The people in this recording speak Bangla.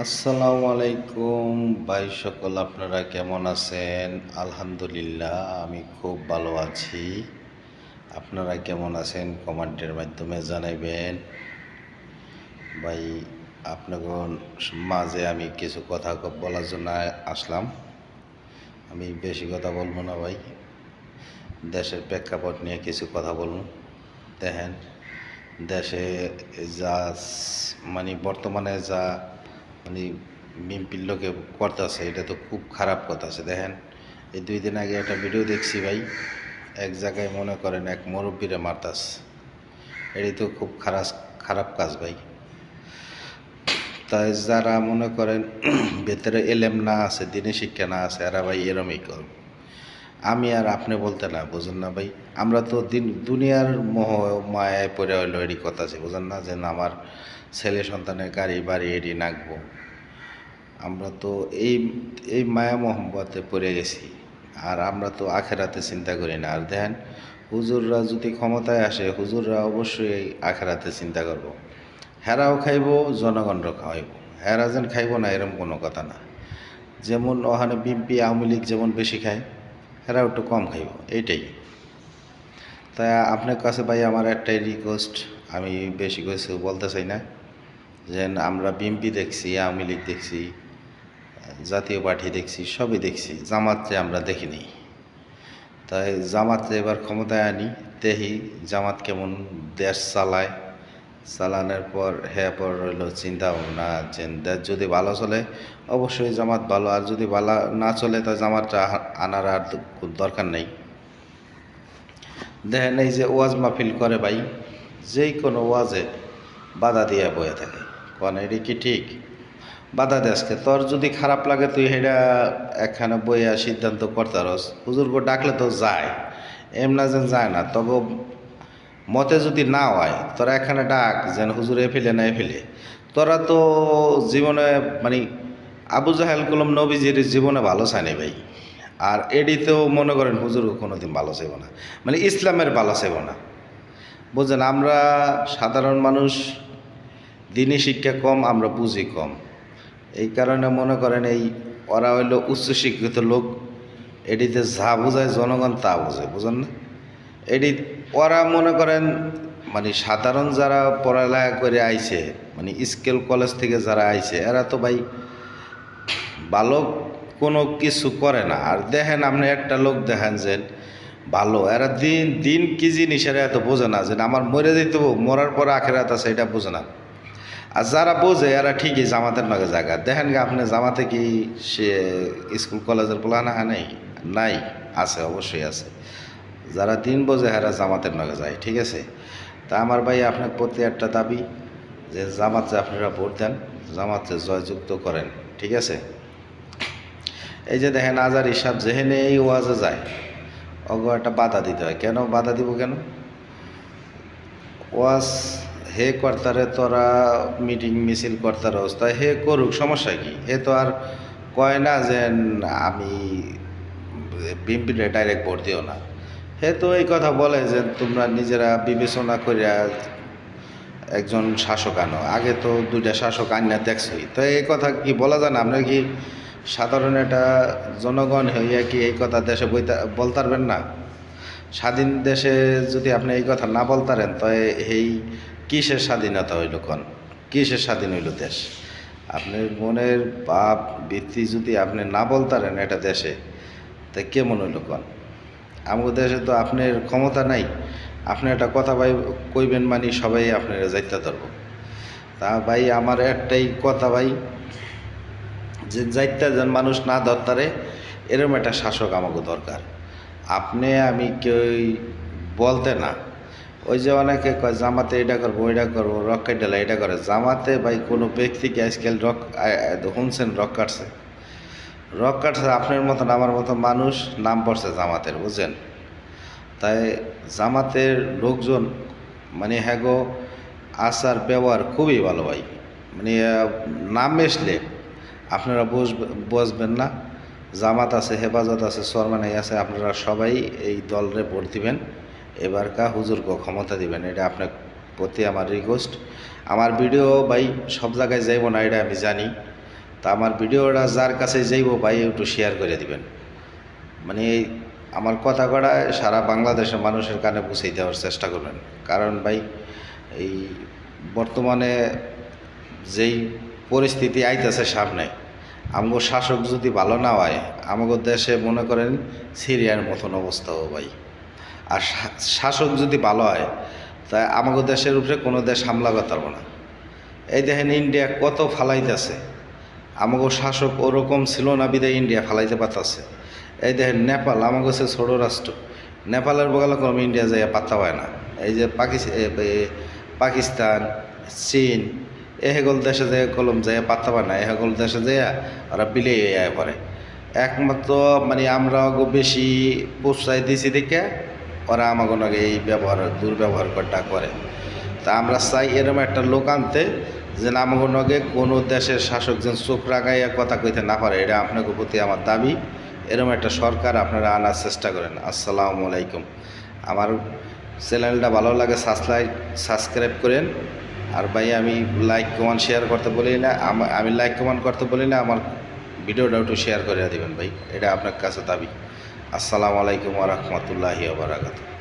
আসসালামু আলাইকুম ভাই সকল, আপনারা কেমন আছেন? আলহামদুলিল্লাহ আমি খুব ভালো আছি। আপনারা কেমন আছেন কমেন্টের মাধ্যমে জানাইবেন। ভাই আপনাদের মাঝে আমি কিছু কথা বলার জন্য আসলাম। আমি বেশি কথা বলবো না ভাই, দেশের প্রেক্ষাপট নিয়ে কিছু কথা বলুন। দেখেন দেশে যা বর্তমানে যা মানে বিএনপির লোকে করতেছে, এটা তো খুব খারাপ কথা আছে। দেখেন এই 2 দিন আগে একটা ভিডিও দেখছি ভাই, এক জায়গায় মনে করেন এক মুরব্বীরে মারতাস। এটাই তো খুব খারাপ কাজ ভাই। তাই যারা মনে করেন ভেতরে এলেম না আছে, দিনে শিক্ষা না আছে, এরা ভাই এরমই কর। আমি আর আপনি বলতে না, বুঝেন না ভাই। আমরা তো দুনিয়ার মোহ মায়ায় পড়ে হইলো এরই কথা আছে, বুঝেন না? যে আমার ছেলে সন্তানের গাড়ি বাড়ি এটি নাকবো। আমরা তো এই এই মায়া মোহাম্মতে পড়ে গেছি, আর আমরা তো আখেরাতে চিন্তা করি না। আর দেখেন হুজুররা যদি ক্ষমতায় আসে, হুজুররা অবশ্যই আখেরাতে চিন্তা করব। হেরাও খাইব, জনগণরাও খাওয়াইব। হেরা যেন খাইব না এরকম কোনো কথা না। যেমন ওখানে বিএনপি আওয়ামী লীগ যেমন বেশি খায়, হেরাও একটু কম খাইব, এইটাই। তাই আপনার কাছে ভাই আমার একটাই রিকোয়েস্ট, আমি বেশি কিছু বলতে চাই না। যে আমরা বিএনপি দেখছি, আওয়ামী লীগ দেখছি, জাতীয় পার্টি দেখছি, সবই দেখছি, জামাতকে আমরা দেখিনি। তাই জামাতকে এবার ক্ষমতায় আনি, দেখি জামাত কেমন দেশ চালায়। চালানোর পর পর রইল চিন্তা ভাবনা, যে দেশ যদি ভালো চলে অবশ্যই জামাত ভালো, আর যদি ভালো না চলে তা জামাতটা আনার আর দরকার নেই। দেখেন এই যে ওয়াজ মাহফিল করে ভাই, যেই কোনো ওয়াজে বাধা দিয়ে বয়ে থাকে, কোন এটা কি ঠিক? বাধা দেশকে তোর যদি খারাপ লাগে তুই সেটা একখানে বইয়া সিদ্ধান্ত করতারস। হুজুরকে ডাকলে তো যায়, এমনা যেন যায় না। তবে মতে যদি না হয় তোরা এখানে ডাক, যেন হুজুর ফেলে না ফেলে। তোরা তো জীবনে আবু জাহেল কলম নবীজির জীবনে ভালো চায়নি ভাই। আর এডিতেও মনে করেন হুজুর কোনোদিন ভালো চাইব না, ইসলামের ভালো চাইব না। বুঝলেন, আমরা সাধারণ মানুষ, দিনী শিক্ষা কম, আমরা বুঝি কম। এই কারণে মনে করেন এই ওরা হইল উচ্চশিক্ষিত লোক, এটিতে যা বোঝায় জনগণ তা বোঝে, বুঝেন না? এটি ওরা মনে করেন সাধারণ যারা পড়ালেখা করে আইছে, স্কুল কলেজ থেকে যারা আইছে, এরা তো ভাই ভালো কোনো কিছু করে না। আর দেখেন আপনি একটা লোক দেখেন যে ভালো, এরা দিন দিন কি জিনিস এরা এত বোঝে না, যে আমার মরে যেতে মরার পর আখেরাত আছে এটা বোঝে না। আর যারা বোঝে এরা ঠিকই জামাতের নগে জায়গা। দেখেন আপনি জামাতে কি সে স্কুল কলেজের পোলানা নেই? নাই, আছে, অবশ্যই আছে। যারা দিন বোঝে এরা জামাতের নগে যায়, ঠিক আছে? তা আমার ভাই আপনার প্রতি একটা দাবি, যে জামাতে আপনারা ভোট দেন, জামাতে জয়যুক্ত করেন, ঠিক আছে? এই যে দেখেন আজারি সাহেব যেহেনে এই ওয়াজে যায়, অগ একটা বাধা দিতে হয়। কেন বাধা দিব? কেন ওয়াজ হে কর্তারে তোরা মিটিং মিছিল কর্তার অবস্থায় হে করুক, সমস্যা কি? হে তো আর কয় না যে আমি বিএনপিরে ডাইরেক্ট ভোট দিও না। হে তো এই কথা বলে যে তোমরা নিজেরা বিবেচনা করিয়া একজন শাসক আনো। আগে তো 2টা শাসক আইনা দেখছই, তো এই কথা কি বলা যায় না? আপনার কি সাধারণ একটা জনগণ হইয়া কি এই কথা দেশে বলতে পারবেন না? স্বাধীন দেশে যদি আপনি এই কথা না বলতারেন, তো এই কিসের স্বাধীনতা হইল? কোন কিসের স্বাধীন হইল দেশ? আপনার মনের ভাব বৃত্তি যদি আপনি না বলতারেন এটা দেশে, তা কেমন হইল? কোন আমাদের দেশে তো আপনার ক্ষমতা নাই, আপনি একটা কথা ভাই কইবেন সবাই আপনারা যাইতে ধরব। তা ভাই আমার একটাই কথা ভাই, যে যাইতে যেন মানুষ না ধরতারে এরকম একটা শাসক আমাকে দরকার। আপনি আমি কেউ বলতে না। ওই যে অনেকে কয় জামাতে এটা করবো ওইটা করবো, রক কাটলে এটা করে। জামাতে ভাই কোনো ব্যক্তিকে আজকাল শুনছেন রক কাটছে? রক কাটছে আপনার মতন আমার মতো মানুষ, নাম পড়ছে জামাতের, বুঝছেন? তাই জামাতের লোকজন হ্যাগো আচার ব্যবহার খুবই ভালো ভাই। নাম এসলে আপনারা বসবেন না। জামাত আছে, হেফাজত আছে, চরমানাই আছে, আপনারা সবাই এই দলরে ভোট দিবেন। এবারকা হুজুরকে ক্ষমতা দিবেন, এটা আপনার প্রতি আমার রিকোয়েস্ট। আমার ভিডিও ভাই সব জায়গায় যাইব না, এটা আমি জানি। তা আমার ভিডিওটা যার কাছে যাইব ভাই একটু শেয়ার করে দিবেন, মানে আমার কথা কটা সারা বাংলাদেশের মানুষের কানে পৌঁছে দেওয়ার চেষ্টা করবেন। কারণ ভাই এই বর্তমানে যেই পরিস্থিতি আইতেছে সামনে, আমগো শাসক যদি ভালো না হয় আমাগো দেশে মনে করেন সিরিয়ার মতন অবস্থা ও ভাই। আর শাসক যদি ভালো হয় তা আমাগো দেশের উপরে কোনো দেশ হামলা করতে পারবো না। এই দেখেন ইন্ডিয়া কত ফালাইতেছে, আমাগো শাসক ওরকম ছিল না বিদায় ইন্ডিয়া ফালাইতে পারতেছে। এই দেখেন নেপাল আমাকে হচ্ছে ছোটো রাষ্ট্র, নেপালের বগালে কোনো ইন্ডিয়া যাইয়া পাত্তা পায় না। এই যে পাকিস্তান, চীন, এহেগল দেশে যায় কলম যাইয়া পাত্তা পায় না, এহেগল দেশে যাইয়া ওরা বিলিয়ে পড়ে। একমাত্র মানে আমরা বেশি প্রশ্রয় দিছি দেখে ওরা আমাকে নাকি এই দুর্ব্যবহার করটা করে। তা আমরা চাই এরকম একটা লোক আনতে যেন আমাকে নগে কোনো দেশের শাসক যেন চোখ রাগাইয়া কথা কইতে না পারে। এটা আপনাদের প্রতি আমার দাবি। এরকম একটা সরকার আপনারা আনার চেষ্টা করেন। আসসালামু আলাইকুম। আমার চ্যানেলটা ভালো লাগে সাবস্ক্রাইব করেন। আর ভাই আমি লাইক কমেন্ট শেয়ার করতে বলি না, আমি লাইক কমেন্ট করতে বলি না, আমার ভিডিওটা একটু শেয়ার করে দেবেন ভাই, এটা আপনার কাছে দাবি। আসসালামু আলাইকুম ওয়া রাহমাতুল্লাহি ওয়া বারাকাতুহু।